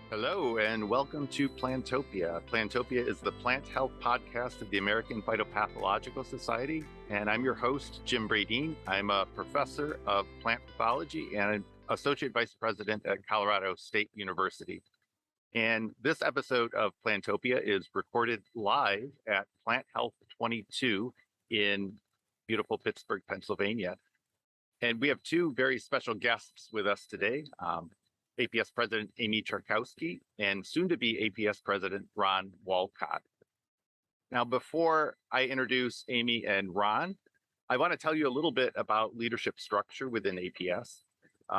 Hello, and welcome to Plantopia. Plantopia is the plant health podcast of the American Phytopathological Society, and I'm your host, Jim Bradeen. I'm a professor of plant pathology and an associate vice president at Colorado State University. And this episode of Plantopia is recorded live at Plant Health 22 in beautiful Pittsburgh, Pennsylvania. And we have two very special guests with us today. APS President Amy Charkowski and soon-to-be APS President Ron Walcott. Now, before I introduce Amy and Ron, I want to tell you a little bit about leadership structure within APS.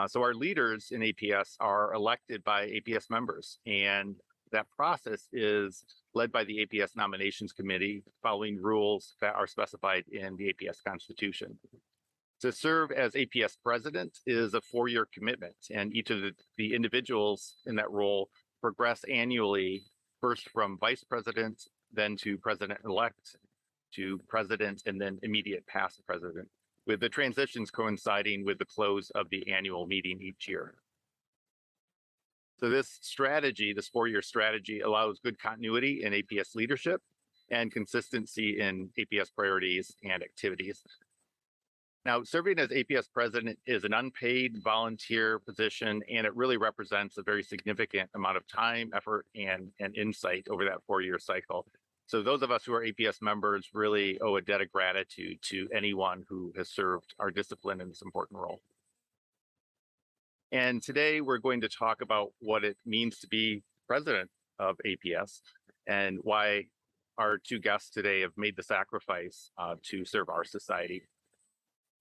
So our leaders in APS are elected by APS members, and that process is led by the APS Nominations Committee following rules that are specified in the APS Constitution. To serve as APS president is a 4-year commitment, and each of the individuals in that role progress annually, first from vice president, then to president-elect, to president, and then immediate past president, with the transitions coinciding with the close of the annual meeting each year. So this strategy, this 4-year strategy, allows good continuity in APS leadership and consistency in APS priorities and activities. Now, serving as APS president is an unpaid volunteer position, and it really represents a very significant amount of time, effort, and insight over that 4-year cycle. So those of us who are APS members really owe a debt of gratitude to anyone who has served our discipline in this important role. And today we're going to talk about what it means to be president of APS and why our two guests today have made the sacrifice to serve our society.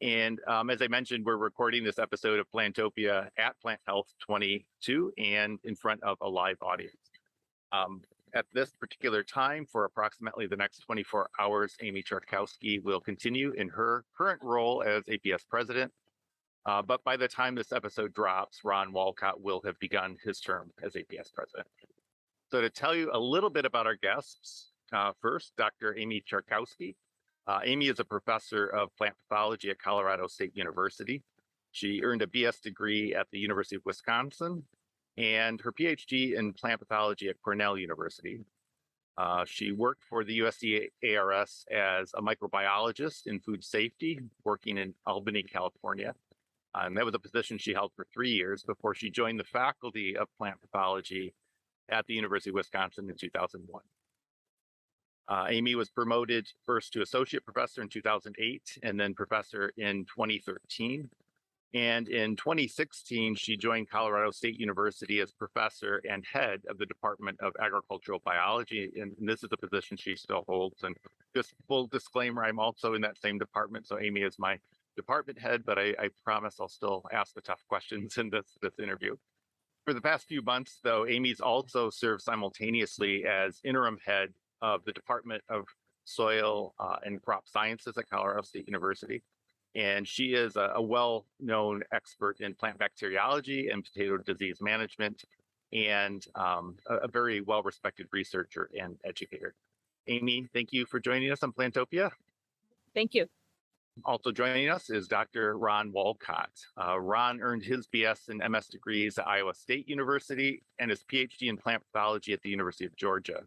And as I mentioned, we're recording this episode of Plantopia at Plant Health 22 and in front of a live audience. At this particular time, for approximately the next 24 hours, Amy Charkowski will continue in her current role as APS president. But by the time this episode drops, Ron Walcott will have begun his term as APS president. So to tell you a little bit about our guests, first, Dr. Amy Charkowski. Amy is a professor of plant pathology at Colorado State University. She earned a BS degree at the University of Wisconsin and her PhD in plant pathology at Cornell University. She worked for the USDA ARS as a microbiologist in food safety, working in Albany, California. And that was a position she held for 3 years before she joined the faculty of plant pathology at the University of Wisconsin in 2001. Amy was promoted first to associate professor in 2008 and then professor in 2013. And in 2016, she joined Colorado State University as professor and head of the Department of Agricultural Biology. And this is a position she still holds. And just full disclaimer, I'm also in that same department. So Amy is my department head, but I promise I'll still ask the tough questions in this interview. For the past few months, though, Amy's also served simultaneously as interim head of the Department of Soil and Crop Sciences at Colorado State University. And she is a well-known expert in plant bacteriology and potato disease management, and a very well-respected researcher and educator. Amy, thank you for joining us on Plantopia. Thank you. Also joining us is Dr. Ron Walcott. Ron earned his BS and MS degrees at Iowa State University and his PhD in plant pathology at the University of Georgia.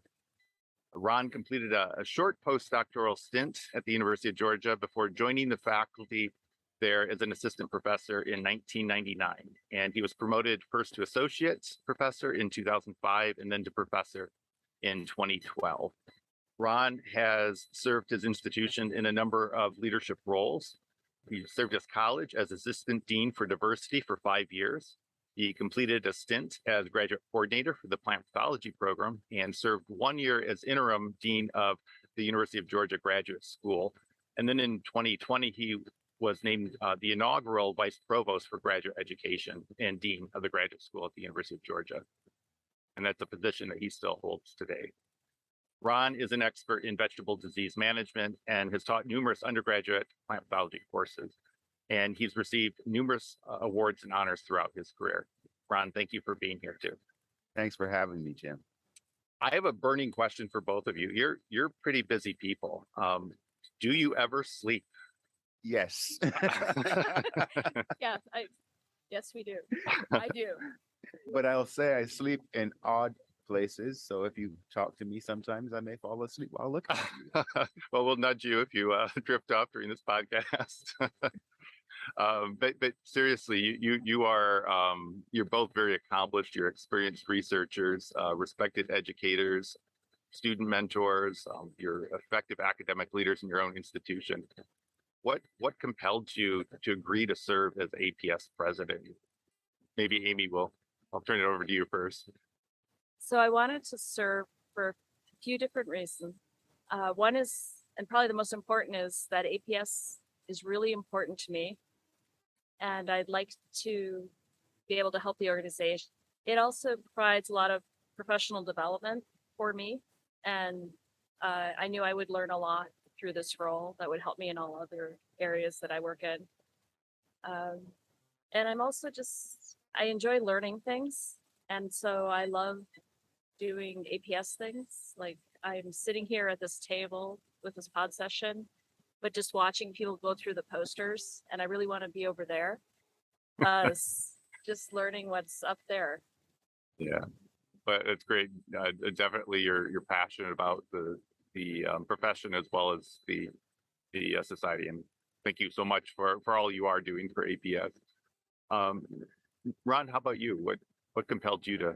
Ron completed a short postdoctoral stint at the University of Georgia before joining the faculty there as an assistant professor in 1999. And he was promoted first to associate professor in 2005 and then to professor in 2012. Ron has served his institution in a number of leadership roles. He served his college as assistant dean for diversity for 5 years. He completed a stint as graduate coordinator for the plant pathology program and served 1 year as interim dean of the University of Georgia Graduate School. And then in 2020, he was named the inaugural vice provost for graduate education and dean of the graduate school at the University of Georgia. And that's a position that he still holds today. Ron is an expert in vegetable disease management and has taught numerous undergraduate plant pathology courses. And he's received numerous awards and honors throughout his career. Ron, thank you for being here too. Thanks for having me, Jim. I have a burning question for both of you. You're pretty busy people. Do you ever sleep? Yes. Yes, we do. I do. but I'll say I sleep in odd places. So if you talk to me sometimes, I may fall asleep while looking at you. Well, we'll nudge you if you drift off during this podcast. But seriously, you are you're both very accomplished. You're experienced researchers, respected educators, student mentors. You're effective academic leaders in your own institution. What compelled you to agree to serve as APS president? Maybe Amy will. I'll turn it over to you first. So I wanted to serve for a few different reasons. One is, and probably the most important, is that APS is really important to me, and I'd like to be able to help the organization. It also provides a lot of professional development for me, and I knew I would learn a lot through this role that would help me in all other areas that I work in. And I'm also I enjoy learning things, and so I love doing APS things. Like I'm sitting here at this table with this pod session, but just watching people go through the posters, and I really want to be over there, just learning what's up there. Yeah, but it's great. Definitely, you're passionate about the profession as well as the society, and thank you so much for all you are doing for APS. Ron, how about you? What compelled you to?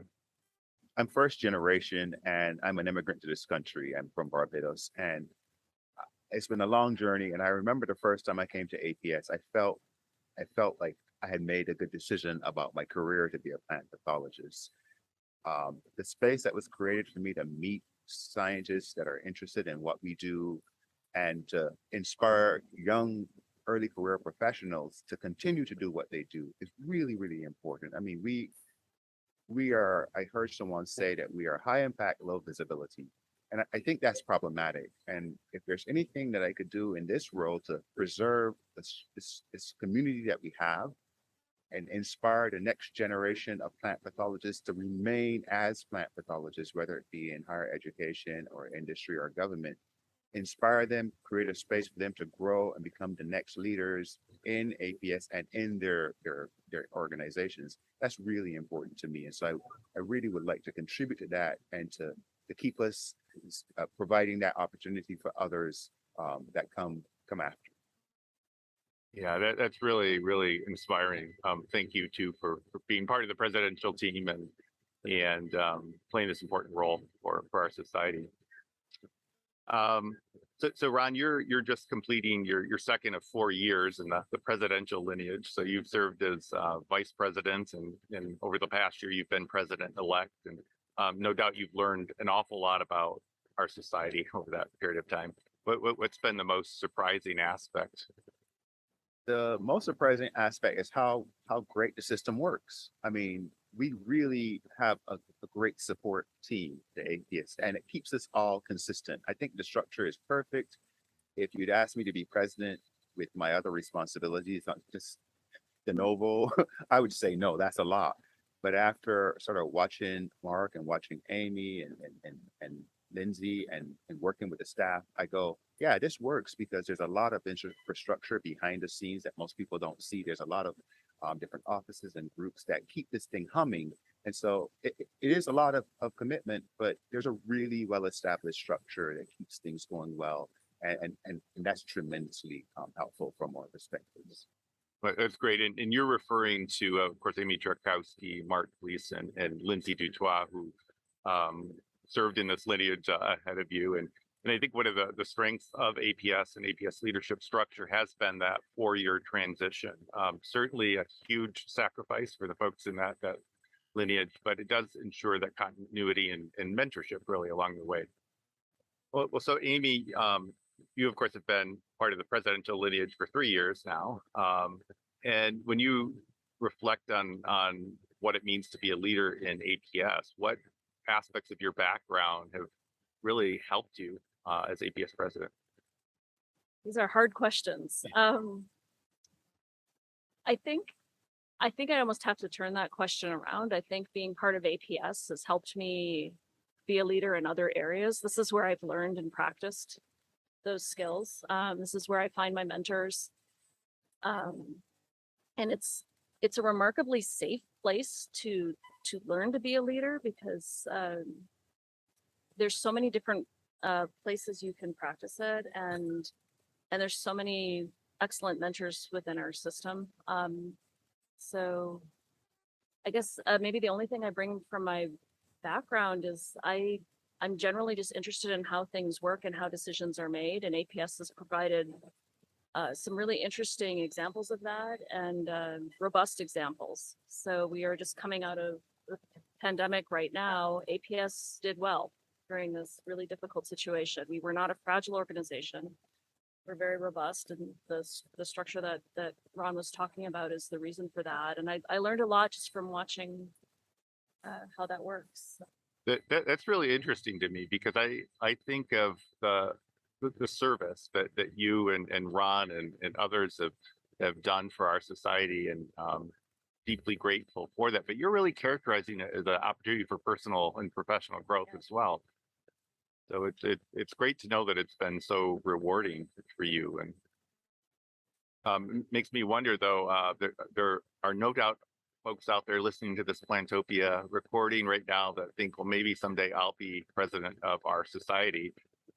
I'm first generation and I'm an immigrant to this country. I'm from Barbados and it's been a long journey. And I remember the first time I came to APS, I felt like I had made a good decision about my career to be a plant pathologist. The space that was created for me to meet scientists that are interested in what we do and to inspire young early career professionals to continue to do what they do is really, really important. I mean, we are, I heard someone say that we are high impact, low visibility. And I think that's problematic. And if there's anything that I could do in this role to preserve this community that we have and inspire the next generation of plant pathologists to remain as plant pathologists, whether it be in higher education or industry or government, inspire them, create a space for them to grow and become the next leaders in APS and in their organizations. That's really important to me. And so I really would like to contribute to that and to keep us providing that opportunity for others that come after. Yeah, that's really, really inspiring. Thank you too for being part of the presidential team and playing this important role for our society. So Ron, you're just completing your second of 4 years in the presidential lineage. So you've served as vice president, and over the past year you've been president-elect, and no doubt you've learned an awful lot about our society over that period of time. What's been the most surprising aspect? The most surprising aspect is how great the system works. I mean, we really have a great support team, the APS, and it keeps us all consistent. I think the structure is perfect. If you'd asked me to be president with my other responsibilities, not just de novo, I would say no, that's a lot. But after sort of watching Mark and watching Amy and Lindsay and working with the staff, I go, yeah, this works because there's a lot of infrastructure behind the scenes that most people don't see. There's a lot of different offices and groups that keep this thing humming. And so it is a lot of commitment, but there's a really well-established structure that keeps things going well. And that's tremendously helpful from our perspectives. But that's great. And you're referring to, of course, Amy Charkowski, Mark Gleason, and Lindsay Dutoit, who served in this lineage ahead of you. And I think one of the strengths of APS and APS leadership structure has been that 4-year transition. Certainly a huge sacrifice for the folks in that lineage, but it does ensure that continuity and mentorship really along the way. Well, so Amy, you of course have been part of the presidential lineage for 3 years now. And when you reflect on what it means to be a leader in APS, what aspects of your background have really helped you as APS president? These are hard questions. I think I almost have to turn that question around. I think being part of APS has helped me be a leader in other areas. This is where I've learned and practiced those skills. This is where I find my mentors. And it's a remarkably safe place to to learn to be a leader because there's so many different places you can practice it, and there's so many excellent mentors within our system. So I guess maybe the only thing I bring from my background is I'm generally just interested in how things work and how decisions are made, and APS has provided some really interesting examples of that and robust examples. So we are just coming out of the pandemic right now. APS did well during this really difficult situation. We were not a fragile organization. We're very robust, and the structure that Ron was talking about is the reason for that. And I learned a lot just from watching how that works. That's really interesting to me because I think of the service that you and Ron and others have done for our society, and deeply grateful for that. But you're really characterizing it as an opportunity for personal and professional growth as well. So it's great to know that it's been so rewarding for you, and makes me wonder though. There are no doubt folks out there listening to this Plantopia recording right now that think, well, maybe someday I'll be president of our society.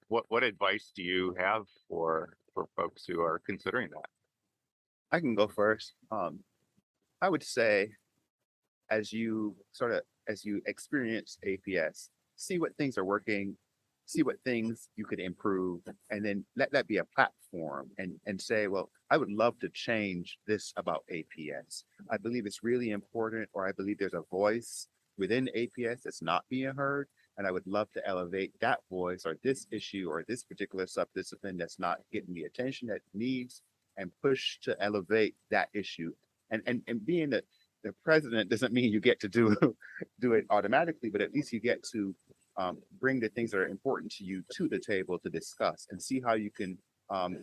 What advice do you have for folks who are considering that? I can go first. I would say, as you experience APS, see what things are working, see what things you could improve, and then let that be a platform and say, well, I would love to change this about APS. I believe it's really important, or I believe there's a voice within APS that's not being heard. And I would love to elevate that voice or this issue or this particular subdiscipline that's not getting the attention that it needs, and push to elevate that issue. And being the president doesn't mean you get to do it automatically, but at least you get to bring the things that are important to you to the table to discuss and see how you can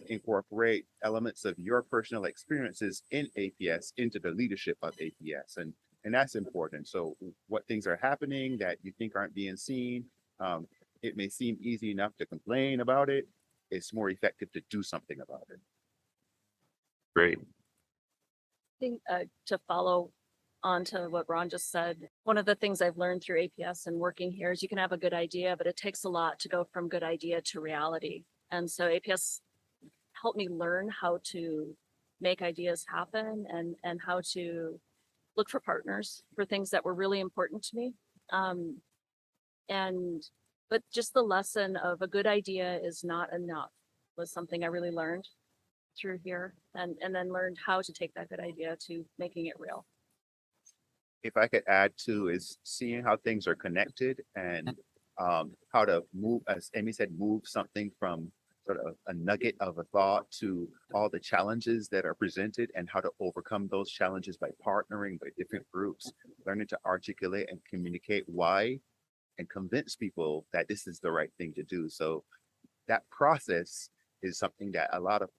incorporate elements of your personal experiences in APS into the leadership of APS. And that's important. So what things are happening that you think aren't being seen, it may seem easy enough to complain about it. It's more effective to do something about it. Great. I think to follow on to what Ron just said, one of the things I've learned through APS and working here is you can have a good idea, but it takes a lot to go from good idea to reality. And so APS helped me learn how to make ideas happen and how to look for partners for things that were really important to me. But just the lesson of a good idea is not enough was something I really learned through here, and then learned how to take that good idea to making it real. If I could add to, is seeing how things are connected and how to move, as Amy said, move something from sort of a nugget of a thought to all the challenges that are presented and how to overcome those challenges by partnering with different groups, learning to articulate and communicate why and convince people that this is the right thing to do. So that process is something that a lot of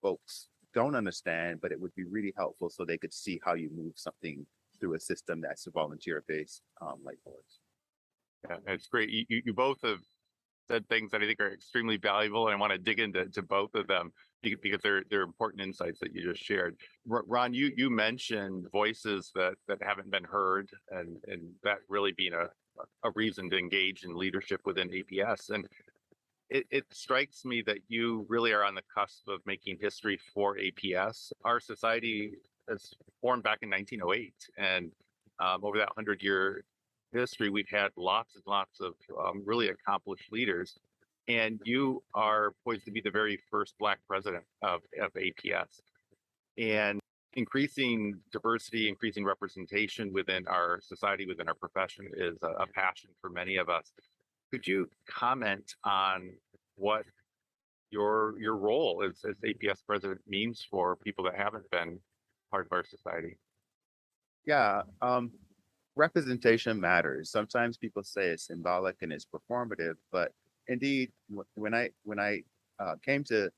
folks don't understand, but it would be really helpful so they could see how you move something through a system that's volunteer-based like yours. Yeah, it's great. You both have said things that I think are extremely valuable, and I want to dig into both of them because they're important insights that you just shared. Ron, you mentioned voices that haven't been heard, and that really being a reason to engage in leadership within APS. And it strikes me that you really are on the cusp of making history for APS. Our society was formed back in 1908, and over that 100-year history, we've had lots and lots of really accomplished leaders, and you are poised to be the very first Black president of APS. And increasing diversity, increasing representation within our society, within our profession is a passion for many of us. Could you comment on what your role as APS president means for people that haven't been part of our society? Yeah, representation matters. Sometimes people say it's symbolic and it's performative, but indeed, when I came to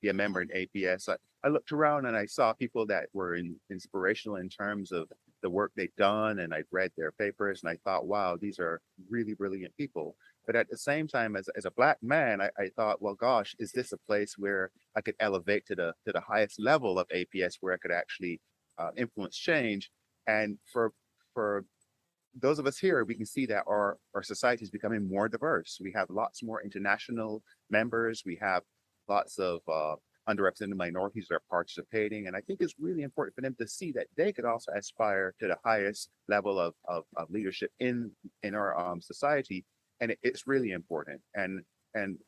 be a member in APS, I looked around and I saw people that were inspirational in terms of the work they've done, and I'd read their papers, and I thought, wow, these are really brilliant people. But at the same time, as a Black man, I thought, well, gosh, is this a place where I could elevate to the highest level of APS, where I could actually influence change? And for those of us here, we can see that our society is becoming more diverse. We have lots more international members. We have lots of underrepresented minorities that are participating. And I think it's really important for them to see that they could also aspire to the highest level of leadership in our society. And it's really important. And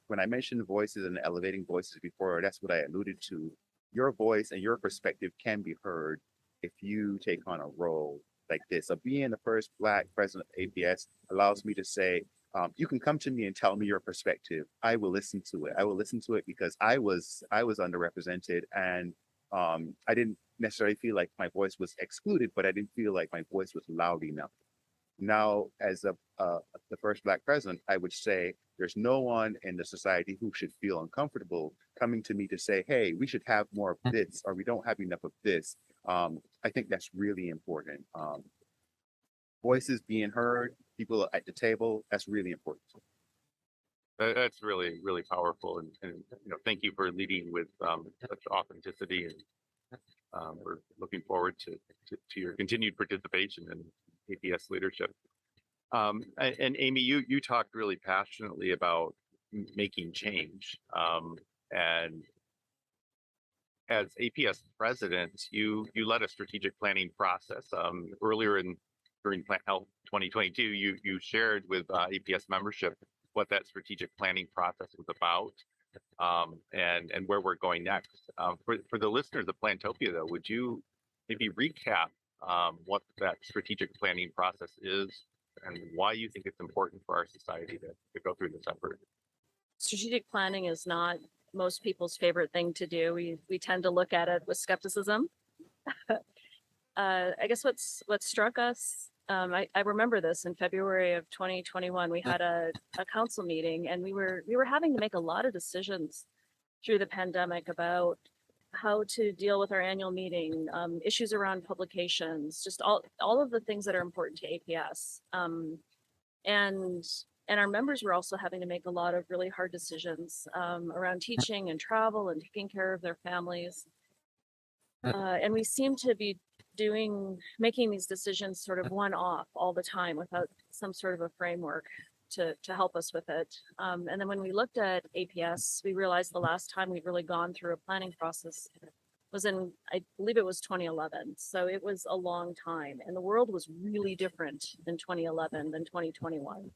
when I mentioned voices and elevating voices before, that's what I alluded to. Your voice and your perspective can be heard if you take on a role like this. So being the first Black president of APS allows me to say, you can come to me and tell me your perspective. I will listen to it. I will listen to it because I was underrepresented, and I didn't necessarily feel like my voice was excluded, but I didn't feel like my voice was loud enough. Now, as the first Black president, I would say there's no one in the society who should feel uncomfortable coming to me to say, hey, we should have more of this, or we don't have enough of this. I think that's really important. Voices being heard, people at the table, that's really important. That's really, really powerful. And thank you for leading with such authenticity. And we're looking forward to your continued participation in APS leadership. And Amy, you talked really passionately about making change. And as APS president, you led a strategic planning process. Earlier during Plant Health 2022, you shared with APS membership what that strategic planning process was about, and where we're going next. For the listeners of Plantopia, though, would you maybe recap what that strategic planning process is and why you think it's important for our society to go through this effort? Strategic planning is not most people's favorite thing to do. We tend to look at it with skepticism. I guess what struck us, I remember this in February of 2021, we had a council meeting, and we were having to make a lot of decisions through the pandemic about how to deal with our annual meeting, issues around publications, just all of the things that are important to APS. And our members were also having to make a lot of really hard decisions around teaching and travel and taking care of their families. And we seem to be making these decisions sort of one-off all the time without some sort of a framework to help us with it. And then when we looked at APS, we realized the last time we'd really gone through a planning process was in, I believe it was 2011. So it was a long time, and the world was really different in 2011 than 2021.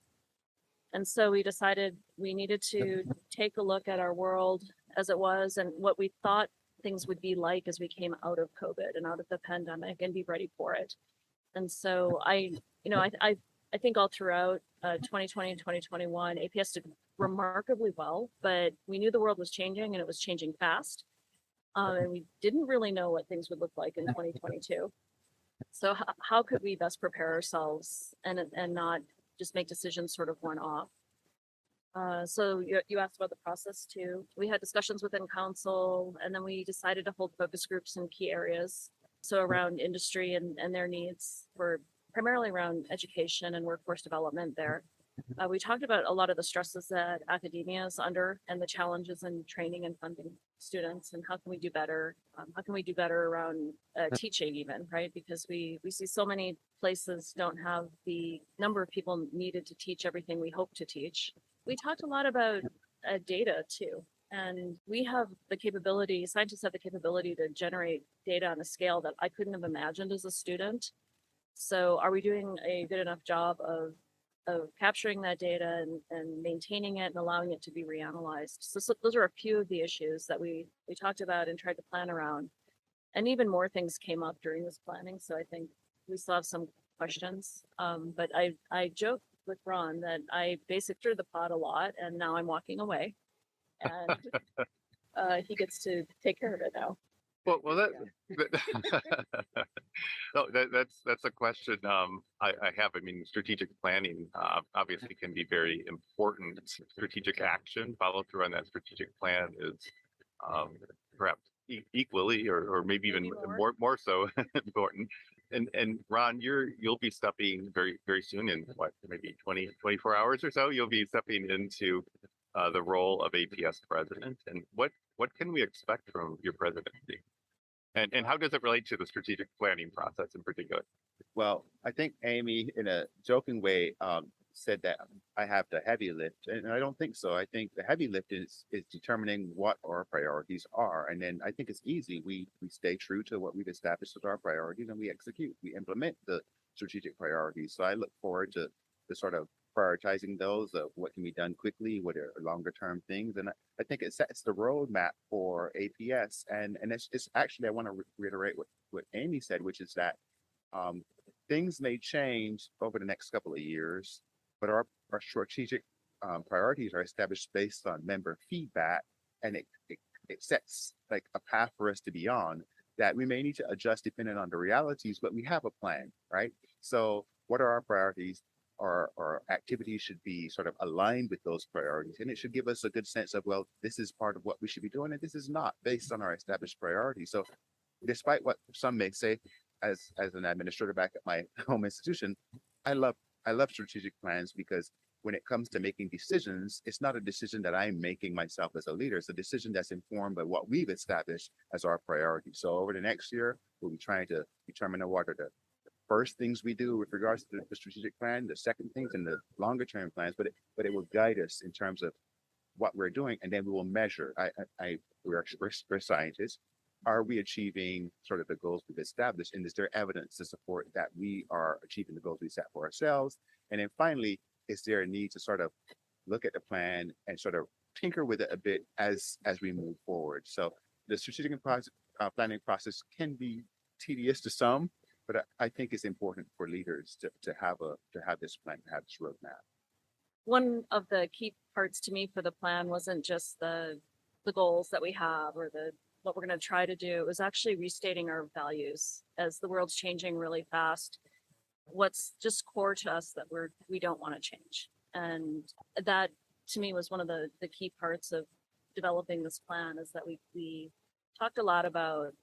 And so we decided we needed to take a look at our world as it was and what we thought things would be like as we came out of COVID and out of the pandemic, and be ready for it. And so I think all throughout 2020 and 2021, APS did remarkably well, but we knew the world was changing, and it was changing fast. And we didn't really know what things would look like in 2022. So how could we best prepare ourselves and not just make decisions sort of one off? So you asked about the process too. We had discussions within council, and then we decided to hold focus groups in key areas. So around industry and their needs, were primarily around education and workforce development there. We talked about a lot of the stresses that academia is under and the challenges in training and funding students, and how can we do better? How can we do better around teaching even, right? Because we see so many places don't have the number of people needed to teach everything we hope to teach. We talked a lot about data too, and we have the capability, scientists have the capability to generate data on a scale that I couldn't have imagined as a student. So are we doing a good enough job of capturing that data and maintaining it and allowing it to be reanalyzed? So those are a few of the issues that we talked about and tried to plan around. And even more things came up during this planning. So I think we still have some questions. But I joked with Ron that I basically stirred the pot a lot, and now I'm walking away. And he gets to take care of it now. Well, no, that's a question I have. I mean, strategic planning obviously can be very important. Strategic action, follow through on that strategic plan is perhaps equally or maybe even more so important. And Ron, you'll be stepping very, very soon, in what, maybe 24 hours or so, you'll be stepping into the role of APS president. And what can we expect from your presidency? And how does it relate to the strategic planning process in particular? Well, I think Amy, in a joking way, said that I have the heavy lift, and I don't think so. I think the heavy lift is determining what our priorities are, and then I think it's easy. We stay true to what we've established as our priorities, and we execute. We implement the strategic priorities. So I look forward to sort of prioritizing those. What can be done quickly? What are longer term things? And I think it sets the roadmap for APS. And it's actually I want to reiterate what Amy said, which is that um, things may change over the next couple of years, but our strategic priorities are established based on member feedback, and it sets like a path for us to be on that we may need to adjust depending on the realities, but we have a plan, right? So, what are our priorities? Our activities should be sort of aligned with those priorities, and it should give us a good sense of, well, this is part of what we should be doing, and this is not based on our established priorities. So, despite what some may say, as an administrator back at my home institution, I love I love strategic plans because when it comes to making decisions, it's not a decision that I'm making myself as a leader. It's a decision that's informed by what we've established as our priority. So over the next year, we'll be trying to determine what are the first things we do with regards to the strategic plan, the second things, and the longer term plans. But it will guide us in terms of what we're doing, and then we will measure. We're scientists. Are we achieving sort of the goals we've established? And is there evidence to support that we are achieving the goals we set for ourselves? And then finally, is there a need to sort of look at the plan and sort of tinker with it a bit as we move forward? So the strategic and planning process can be tedious to some, but I think it's important for leaders to have this plan, to have this roadmap. One of the key parts to me for the plan wasn't just the goals that we have or the what we're going to try to do. It was actually restating our values as the world's changing really fast. What's just core to us that we don't want to change, and that to me was one of the key parts of developing this plan. Is that we talked a lot about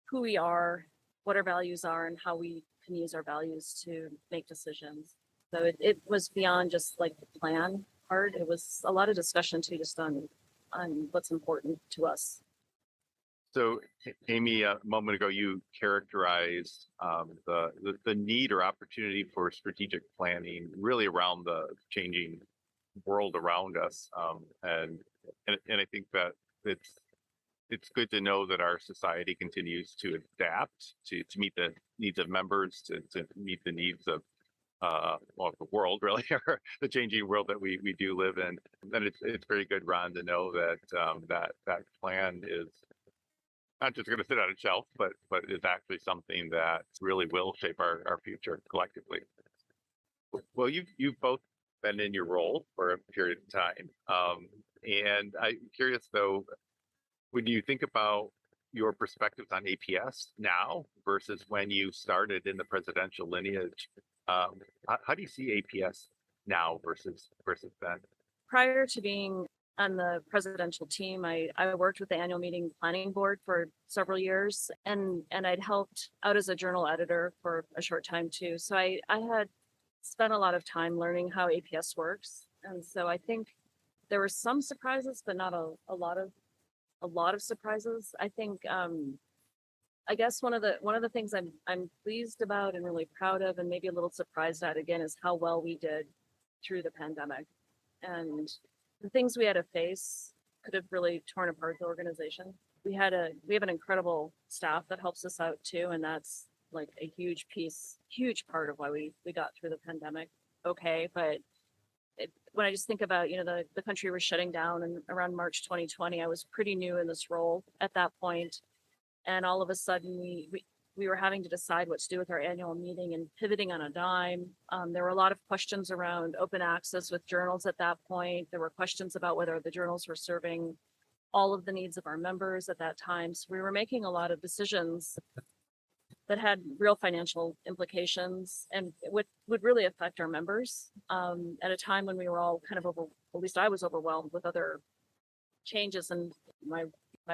who we are, what our values are, and how we can use our values to make decisions. So it was beyond just like the plan part. It was a lot of discussion too, just on what's important to us. So, Amy, a moment ago, you characterized the need or opportunity for strategic planning really around the changing world around us, and I think that it's good to know that our society continues to adapt to meet the needs of members, to meet the needs of well, the world really, or the changing world that we do live in. And it's very good, Ron, to know that that plan is not just going to sit on a shelf, but is actually something that really will shape our future collectively. Well, you've both been in your role for a period of time, and I'm curious though, when you think about your perspectives on APS now versus when you started in the presidential lineage, how do you see APS now versus then? Prior to being on the presidential team, I worked with the annual meeting planning board for several years, and I'd helped out as a journal editor for a short time too. So I had spent a lot of time learning how APS works. And so I think there were some surprises, but not a lot of surprises. I think I guess one of the things I'm pleased about and really proud of, and maybe a little surprised at again, is how well we did through the pandemic. And the things we had to face could have really torn apart the organization. We have an incredible staff that helps us out too, and that's like a huge part of why we got through the pandemic okay. But when I just think about, the country was shutting down, and around March 2020, I was pretty new in this role at that point, and all of a sudden we were having to decide what to do with our annual meeting and pivoting on a dime. There were a lot of questions around open access with journals at that point. There were questions about whether the journals were serving all of the needs of our members at that time. So we were making a lot of decisions that had real financial implications and would really affect our members at a time when we were all kind of at least I was overwhelmed with other changes in my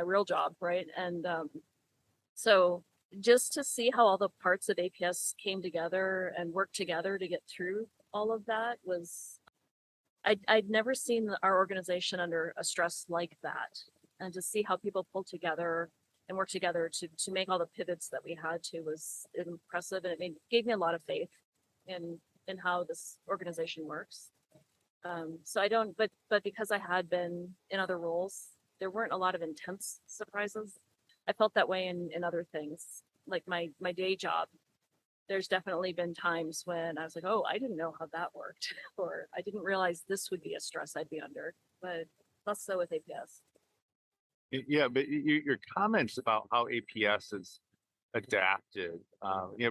real job, right? And so just to see how all the parts of APS came together and worked together to get through all of that was, I'd never seen our organization under a stress like that. And to see how people pulled together and work together to make all the pivots that we had to was impressive, and gave me a lot of faith in how this organization works. So I don't, but because I had been in other roles, there weren't a lot of intense surprises. I felt that way in other things, like my day job. There's definitely been times when I was like, oh, I didn't know how that worked, or I didn't realize this would be a stress I'd be under, but less so with APS. Yeah, but your comments about how APS is adapted,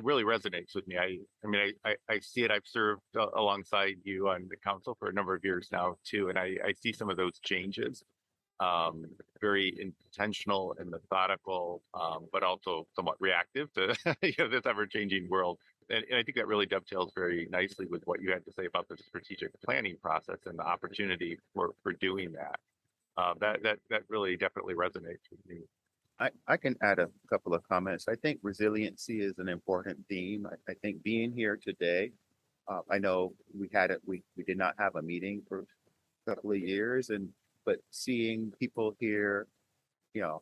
really resonates with me. I see it. I've served alongside you on the council for a number of years now too, and I see some of those changes, very intentional and methodical, but also somewhat reactive to this ever-changing world. And I think that really dovetails very nicely with what you had to say about the strategic planning process and the opportunity for doing that. That really definitely resonates with me. I can add a couple of comments. I think resiliency is an important theme. I think being here today, I know we did not have a meeting for a couple of years, but seeing people here,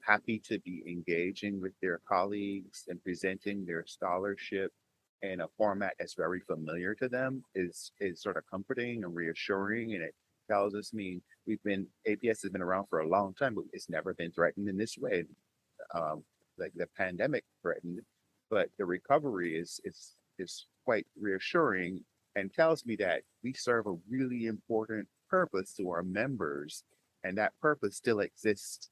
happy to be engaging with their colleagues and presenting their scholarship in a format that's very familiar to them is sort of comforting and reassuring, and it tells us, APS has been around for a long time, but it's never been threatened in this way. Like the pandemic threatened, but the recovery is quite reassuring and tells me that we serve a really important purpose to our members, and that purpose still exists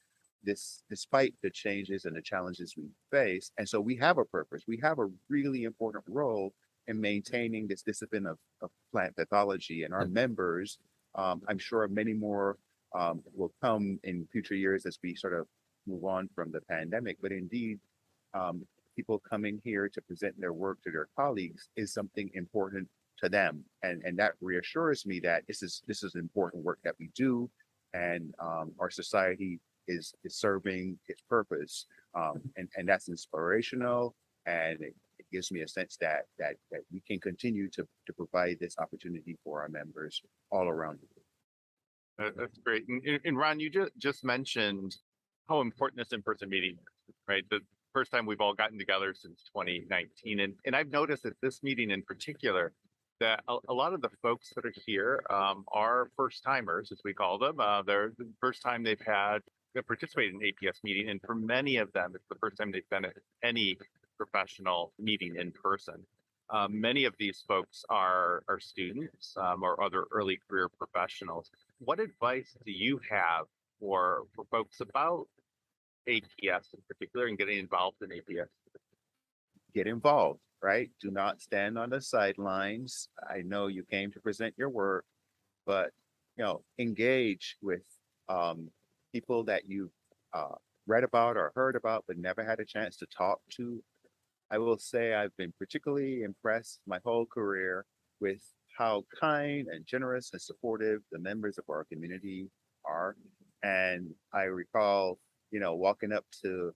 despite the changes and the challenges we face. And so we have a purpose. We have a really important role in maintaining this discipline of plant pathology, and our members, I'm sure many more will come in future years as we sort of move on from the pandemic. But indeed, people coming here to present their work to their colleagues is something important to them, and that reassures me that this is important work that we do, and our society is serving its purpose, and that's inspirational, and it gives me a sense that we can continue to provide this opportunity for our members all around the world. That's great. And Ron, you just mentioned how important this in-person meeting is, right? The first time we've all gotten together since 2019. And I've noticed at this meeting in particular that a lot of the folks that are here are first timers, as we call them. They're the first time they've participated in an APS meeting. And for many of them, it's the first time they've been at any professional meeting in person. Many of these folks are students or other early career professionals. What advice do you have for folks about APS in particular and getting involved in APS? Get involved, right? Do not stand on the sidelines. I know you came to present your work, but engage with people that you've read about or heard about but never had a chance to talk to. I will say I've been particularly impressed my whole career with how kind and generous and supportive the members of our community are. And I recall, walking up to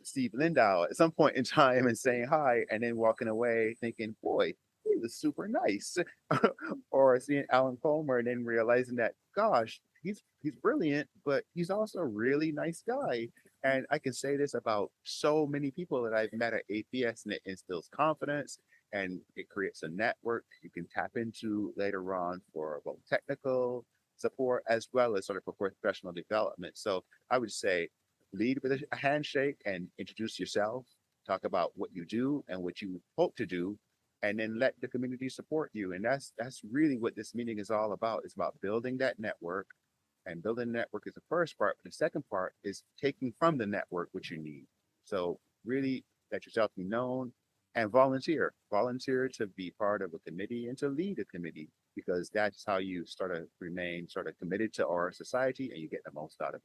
Steve Lindow at some point in time and saying hi, and then walking away thinking, boy, he was super nice. Or seeing Alan Palmer and then realizing that, gosh, he's brilliant, but he's also a really nice guy. And I can say this about so many people that I've met at APS, and it instills confidence, and it creates a network you can tap into later on for both technical support as well as sort of for professional development. So I would say lead with a handshake and introduce yourself, talk about what you do and what you hope to do, and then let the community support you. And that's really what this meeting is all about. It's about building that network, and building the network is the first part. But the second part is taking from the network what you need. So really let yourself be known and volunteer to be part of a committee and to lead a committee, because that's how you start to remain sort of committed to our society and you get the most out of it.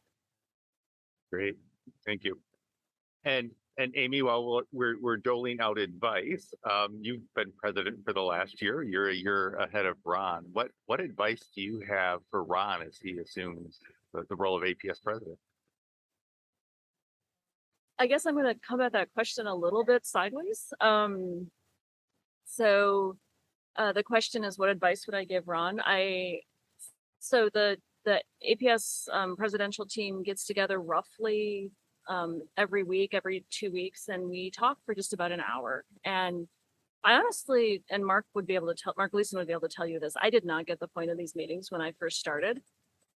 Great, thank you. And Amy, while we're doling out advice, you've been president for the last year. You're a year ahead of Ron. What advice do you have for Ron as he assumes the role of APS president? I guess I'm going to come at that question a little bit sideways. So the question is, what advice would I give Ron? So the APS presidential team gets together roughly every week, every 2 weeks, and we talk for just about an hour. And I honestly, and Mark Gleason would be able to tell you this. I did not get the point of these meetings when I first started.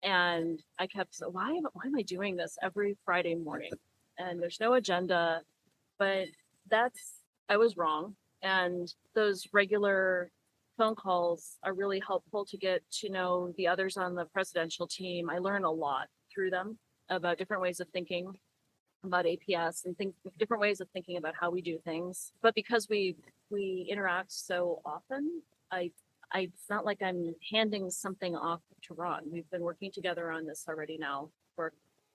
And I kept, so why am I doing this every Friday morning? And there's no agenda, but I was wrong. And those regular phone calls are really helpful to get to know the others on the presidential team. I learn a lot through them about different ways of thinking about APS and different ways of thinking about how we do things. But because we interact so often, it's not like I'm handing something off to Ron. We've been working together on this already now for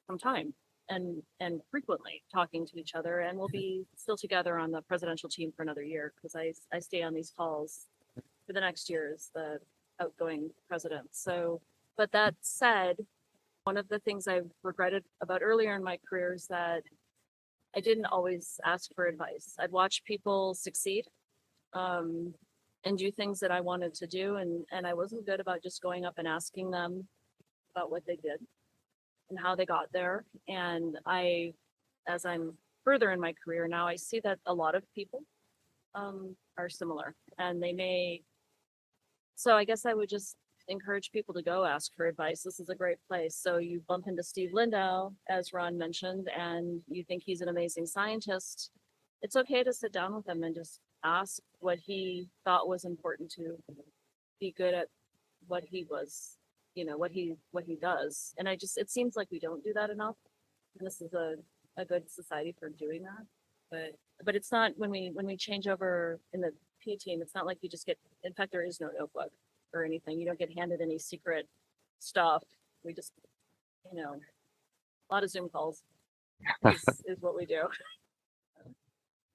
some time and frequently talking to each other, and we'll be still together on the presidential team for another year because I stay on these calls for the next year as the outgoing president. So, but that said, one of the things I've regretted about earlier in my career is that I didn't always ask for advice. I'd watch people succeed and do things that I wanted to do. And I wasn't good about just going up and asking them about what they did and how they got there. And as I'm further in my career now, I see that a lot of people are similar, and so I guess I would just encourage people to go ask for advice. This is a great place. So you bump into Steve Lindau, as Ron mentioned, and you think he's an amazing scientist. It's okay to sit down with him and just ask what he thought was important to be good at what he was, what he does. And it seems like we don't do that enough. And this is a good society for doing that. But it's not when we change over in the P team, it's not like you just get, in fact, there is no notebook or anything. You don't get handed any secret stuff. We just, a lot of Zoom calls is what we do.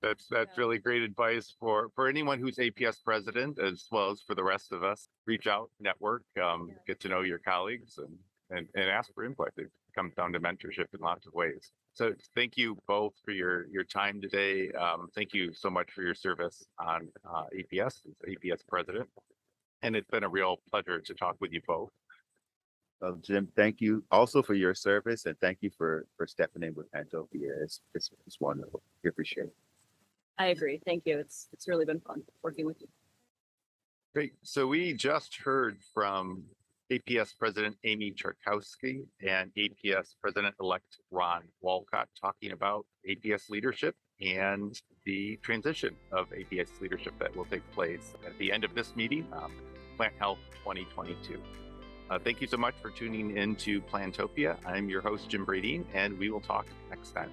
That's Yeah. really great advice for anyone who's APS president, as well as for the rest of us. Reach out, network, get to know your colleagues, and ask for input. It comes down to mentorship in lots of ways. So thank you both for your time today. Thank you so much for your service on APS as APS president. And it's been a real pleasure to talk with you both. Well, Jim, thank you also for your service, and thank you for stepping in with Pantopia. It's wonderful. We appreciate it. I agree. Thank you. It's really been fun working with you. Great. So we just heard from APS President Amy Charkowski and APS President-elect Ron Walcott talking about APS leadership and the transition of APS leadership that will take place at the end of this meeting, Plant Health 2022. Thank you so much for tuning in to Plantopia. I'm your host, Jim Bradeen, and we will talk next time.